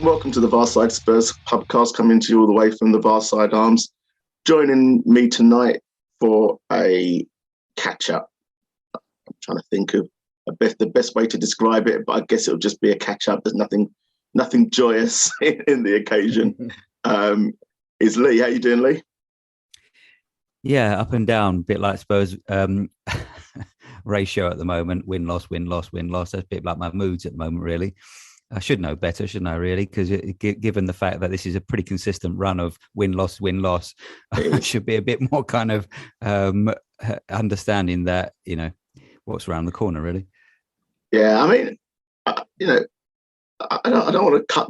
welcome to the Varside Spurs podcast, coming to you all the way from the Varside Arms. Joining me tonight for a catch-up. I'm trying to think of the best way to describe it, but I guess it'll just be a catch-up. There's nothing joyous in the occasion. Is Lee. How you doing, Lee? Yeah, up and down, a bit like Spurs ratio at the moment. Win-loss, win-loss, win-loss. That's a bit like my moods at the moment, really. I should know better, shouldn't I, really? Because given the fact that this is a pretty consistent run of win-loss, win-loss, I should be a bit more kind of understanding that, what's around the corner, really. Yeah, I mean, I don't want to cut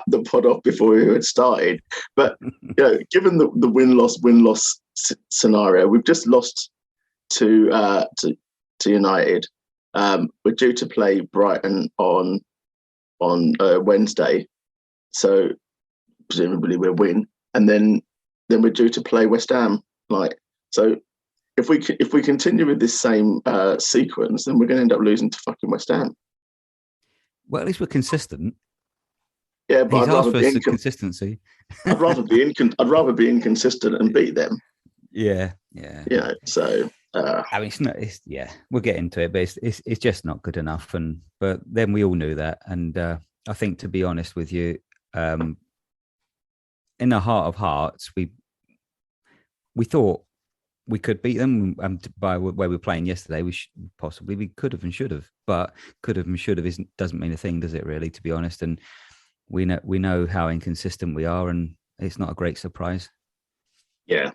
the pod off before we had started, but given the win-loss scenario, we've just lost to United. We're due to play Brighton on Wednesday, so presumably we'll win, and then we're due to play West Ham. So if we continue with this same sequence, then we're going to end up losing to fucking West Ham. Well, at least we're consistent. Yeah, but I'd rather be consistency. I'd rather be inconsistent and beat them. Yeah. So. I mean, we'll get into it, but it's just not good enough. But then we all knew that, and I think, to be honest with you, in the heart of hearts, we thought we could beat them by where we were playing yesterday. We could have and should have, but could have and should have doesn't mean a thing, does it? Really, to be honest, and we know how inconsistent we are, and it's not a great surprise. Yeah.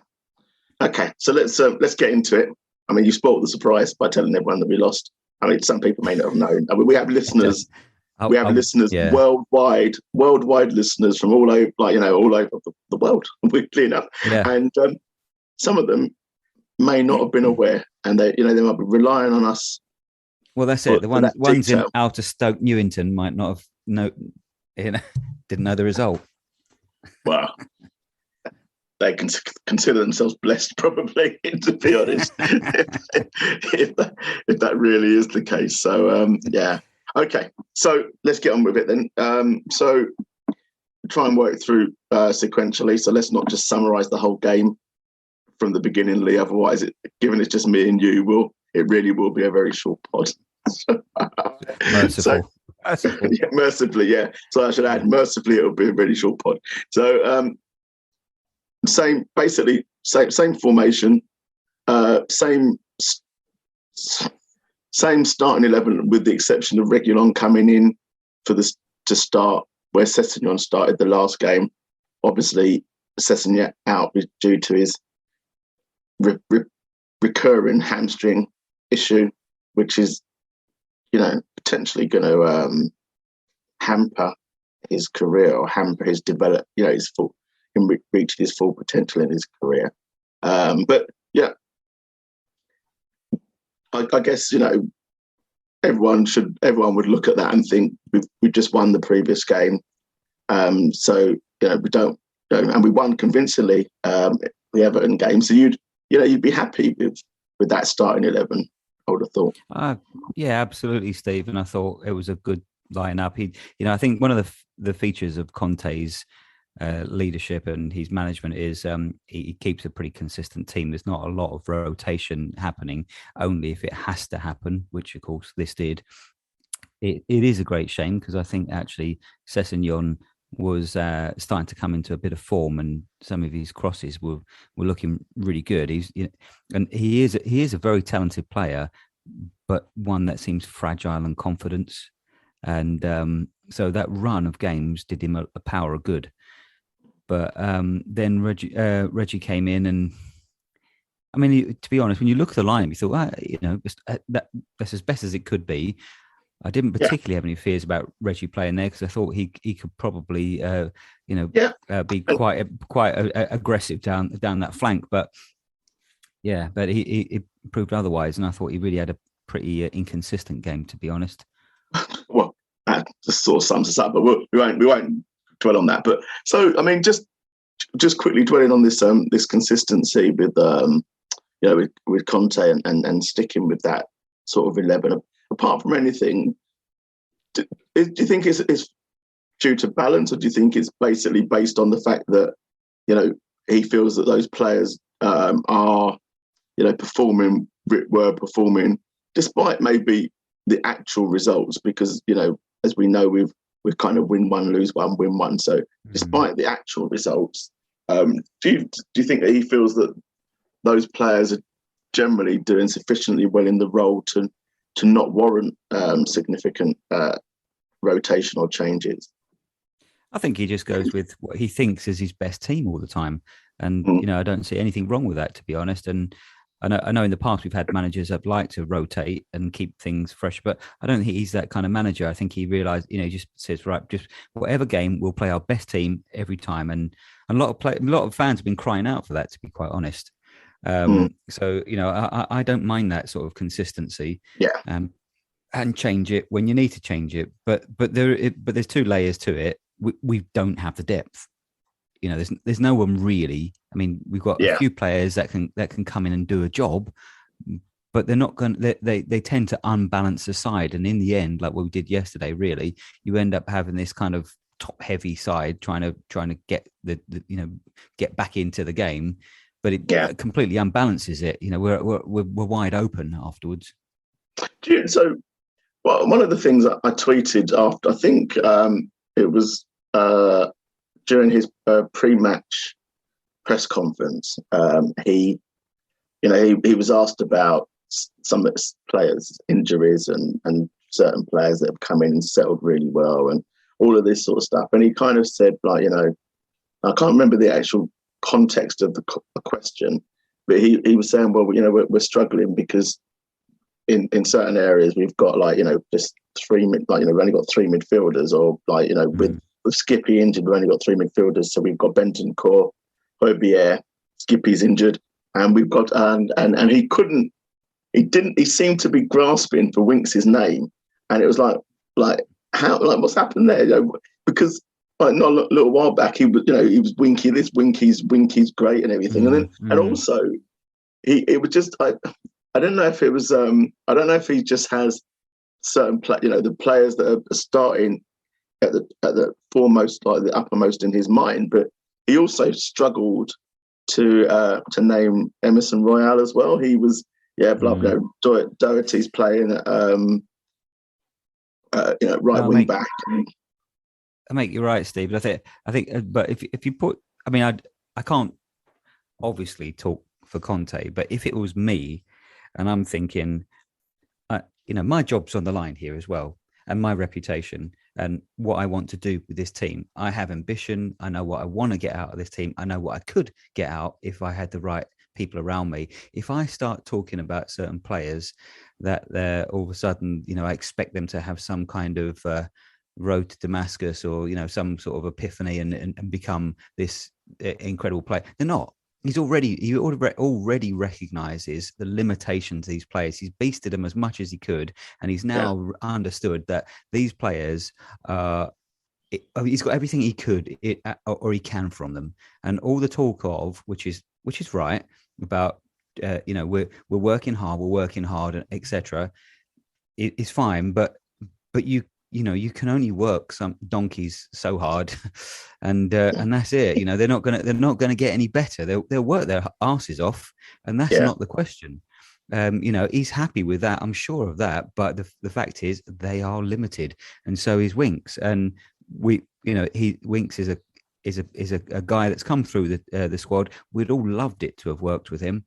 Okay, so let's get into it. I mean, you spoiled the surprise by telling everyone that we lost. I mean, some people may not have known. I mean, we have listeners. Yeah. worldwide listeners from all over, all over the world. Weirdly enough, yeah. And some of them may not have been aware, and they might be relying on us. Well, that's it. The ones in outer Stoke Newington might not have didn't know the result. Wow. They can consider themselves blessed, probably, to be honest, if that really is the case. So, yeah. Okay, so let's get on with it then. So try and work through sequentially. So let's not just summarise the whole game from the beginning, Lee. Otherwise, given it's just me and you, it really will be a very short pod. Merciful. Yeah, mercifully, yeah. So I should add, mercifully, it will be a really short pod. So, same formation, same starting 11, with the exception of Reguilon coming in to start where Sessegnon started the last game. Obviously, Sessegnon out is due to his recurring hamstring issue, which is potentially going to hamper his career or hamper his development, his full. Reaching his full potential in his career. But yeah, I guess everyone would look at that and think we've just won the previous game. So we don't, and we won convincingly the Everton game. So you'd be happy with that starting 11. I would have thought. Yeah, absolutely, Steve. And I thought it was a good lineup. I think one of the features of Conte's leadership and his management is he keeps a pretty consistent team. There's not a lot of rotation happening, only if it has to happen, which of course this did. It is a great shame, because I think actually Sessegnon was starting to come into a bit of form, and some of his crosses were looking really good. And he is a very talented player, but one that seems fragile in confidence. And so that run of games did him a power of good. But then Reggie came in, and I mean, to be honest, when you look at the lineup, you thought, that's as best as it could be. I didn't particularly have any fears about Reggie playing there, because I thought he could probably, be quite aggressive down that flank. But he proved otherwise, and I thought he really had a pretty inconsistent game, to be honest. Well, that just sort of sums us up, but we won't dwell on that. But so, I mean, just quickly dwelling on this this consistency with with Conte and sticking with that sort of 11. Apart from anything, do you think it's due to balance, or do you think it's basically based on the fact that, you know, he feels that those players are, you know, were performing despite maybe the actual results? Because, you know, as we know, we've kind of win one, lose one, win one. So despite the actual results, do you think that he feels that those players are generally doing sufficiently well in the role to not warrant significant rotational changes? I think he just goes with what he thinks is his best team all the time. And, you know, I don't see anything wrong with that, to be honest. And I know in the past we've had managers that like to rotate and keep things fresh, but I don't think he's that kind of manager. I think he realised, you know, he just says, right, just whatever game, we'll play our best team every time. And a lot of fans have been crying out for that, to be quite honest. So, you know, I don't mind that sort of consistency. Yeah. And change it when you need to change it. But there's two layers to it. We don't have the depth. You know, there's no one really. I mean, we've got a few players that can come in and do a job, but they're not going. They tend to unbalance the side, and in the end, like what we did yesterday, really, you end up having this kind of top heavy side trying to get the get back into the game, but it completely unbalances it. You know, we're wide open afterwards. So, well, one of the things I tweeted after, I think it was during his pre-match press conference, he was asked about some of his players' injuries and certain players that have come in and settled really well and all of this sort of stuff. And he kind of said, like, you know, I can't remember the actual context of the question, but he was saying, well, you know, we're struggling because in certain areas we've got, like, you know, just we've only got three midfielders, or, like, you know, with Skippy injured, we've only got three midfielders. So we've got Bentancur, Hobier, Skippy's injured, and we've got and he seemed to be grasping for Winks's name, and it was like what's happened there? You know, because like not a little while back he was Winky this, Winky's great and everything, and then and also it was just I don't know if it was I don't know if he just has certain the players that are starting at the foremost, like the uppermost in his mind, but he also struggled to name Emerson Royale as well. He was Doherty's playing right wing back. I make you right, Steve. But I think, but if you put, I mean, I can't obviously talk for Conte, but if it was me, and I'm thinking, my job's on the line here as well, and my reputation, and what I want to do with this team. I have ambition. I know what I want to get out of this team. I know what I could get out if I had the right people around me. If I start talking about certain players that they're all of a sudden, I expect them to have some kind of road to Damascus, or some sort of epiphany and become this incredible player, they're not. He already recognizes the limitations of these players. He's beasted them as much as he could, and he's now understood that these players he's got everything he could or he can from them. And all the talk of which is right about we're working hard, etc. It's fine, but you can only work some donkeys so hard, and that's it. They're not gonna get any better. They'll work their asses off, and that's not the question. He's happy with that, I'm sure of that. But the fact is, they are limited, and so is Winks. And Winks is a guy that's come through the squad. We'd all loved it to have worked with him,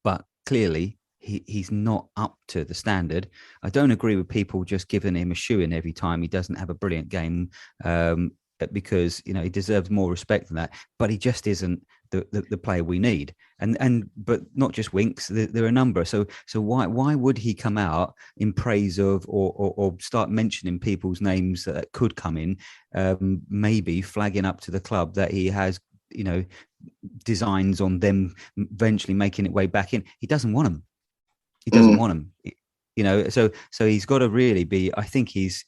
but clearly he's not up to the standard. I don't agree with people just giving him a shoe-in every time he doesn't have a brilliant game, because he deserves more respect than that. But he just isn't the player we need. But not just Winks, there are a number. So why would he come out in praise of or start mentioning people's names that could come in, maybe flagging up to the club that he has designs on them eventually making it way back in? He doesn't want them. He doesn't want him, so he's got to really be. I think he's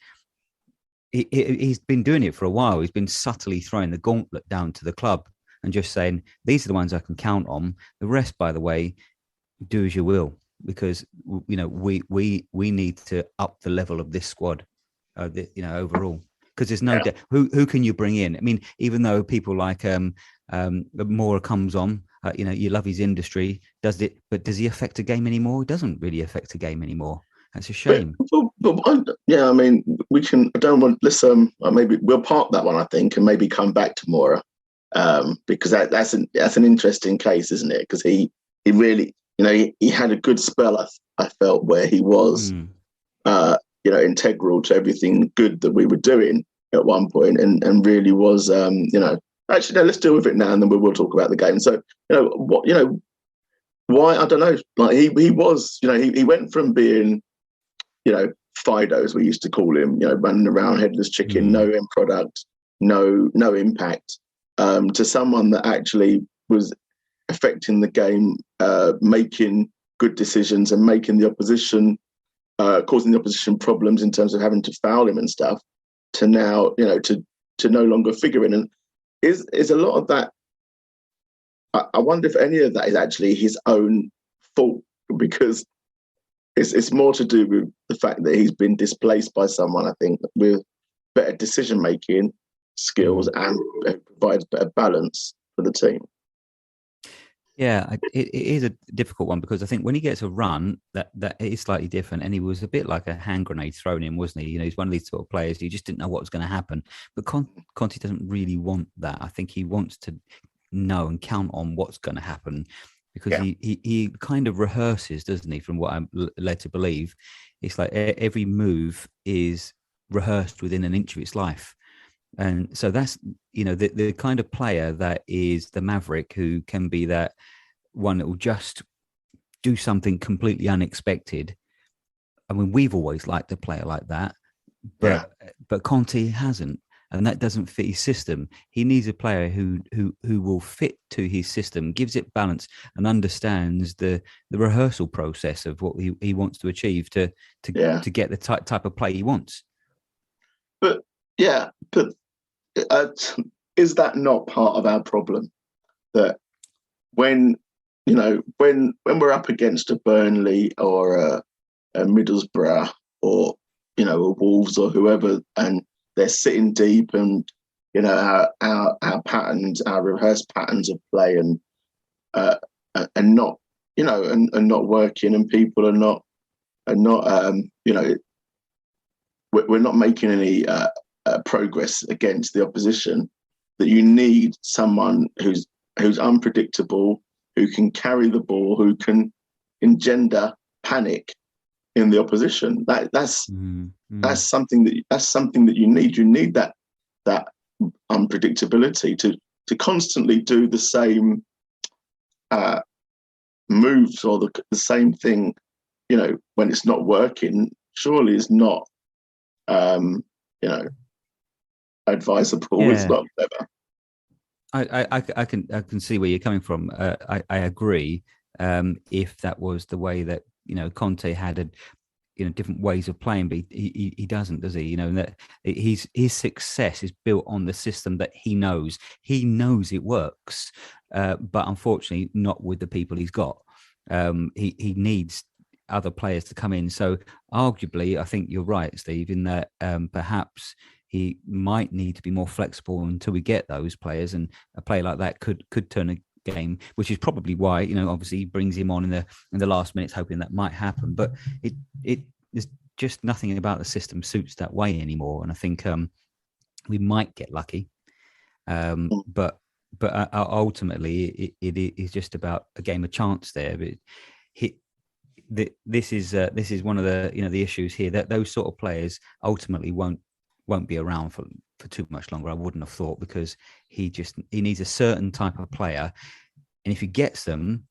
been doing it for a while. He's been subtly throwing the gauntlet down to the club and just saying, these are the ones I can count on. The rest, by the way, do as you will, because we need to up the level of this squad, overall. because there's no who can you bring in? I mean, even though people like Mora comes on, you love his industry, does he affect a game anymore? It doesn't really affect a game anymore. That's a shame. I mean, we can. I don't want. Let's maybe we'll park that one, I think, and maybe come back to Mora, because that's an interesting case, isn't it? Because he really, he had a good spell. I felt where he was, integral to everything good that we were doing at one point, and really was, Actually, no, let's deal with it now, and then we'll talk about the game. So, why, I don't know. Like he was, he went from being, Fido, as we used to call him, running around headless chicken, no end product, no impact, to someone that actually was affecting the game, making good decisions and making the opposition, causing the opposition problems in terms of having to foul him and stuff, to now, to no longer figure in. And is a lot of that, I wonder if any of that is actually his own fault, because it's more to do with the fact that he's been displaced by someone, I think, with better decision-making skills and provides better balance for the team. Yeah, it is a difficult one, because I think when he gets a run, that it is slightly different. And he was a bit like a hand grenade thrown in, wasn't he? He's one of these sort of players who just didn't know what was going to happen. But Conte doesn't really want that. I think he wants to know and count on what's going to happen, because he kind of rehearses, doesn't he? From what I'm led to believe, it's like every move is rehearsed within an inch of its life. And so that's, the kind of player that is the maverick, who can be that one that will just do something completely unexpected. I mean, we've always liked a player like that, but Conte hasn't, and that doesn't fit his system. He needs a player who will fit to his system, gives it balance, and understands the rehearsal process of what he wants to achieve to get the type of play he wants. But is that not part of our problem? That when we're up against a Burnley or a Middlesbrough or a Wolves or whoever, and they're sitting deep, and our patterns, our rehearsed patterns of play, and not and not working, and people are not we're not making any progress against the opposition, that you need someone who's unpredictable, who can carry the ball, who can engender panic in the opposition. That's something that you need. You need that unpredictability to constantly do the same moves or the same thing. When it's not working, surely is not advisable. It's not clever. I can see where you're coming from. I agree. If that was the way that Conte had different ways of playing, but he doesn't, does he? And that his success is built on the system that he knows. He knows it works, but unfortunately, not with the people he's got. He needs other players to come in. So arguably, I think you're right, Steve, in that perhaps he might need to be more flexible until we get those players, and a player like that could turn a game, which is probably why obviously he brings him on in the last minutes, hoping that might happen. But it is just nothing about the system suits that way anymore, and I think we might get lucky, but ultimately it is just about a game of chance there. But this is one of the issues here, that those sort of players ultimately won't be around for too much longer, I wouldn't have thought, because he needs a certain type of player, and if he gets them,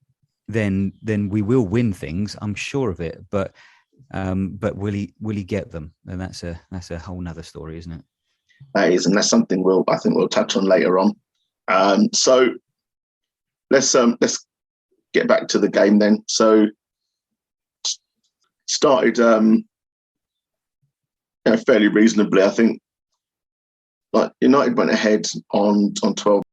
then we will win things, I'm sure of it. But will he get them? And that's a whole nother story, isn't it? That is, and that's something I think we'll touch on later on. So let's get back to the game then. So started fairly reasonably, I think. Like United went ahead on 12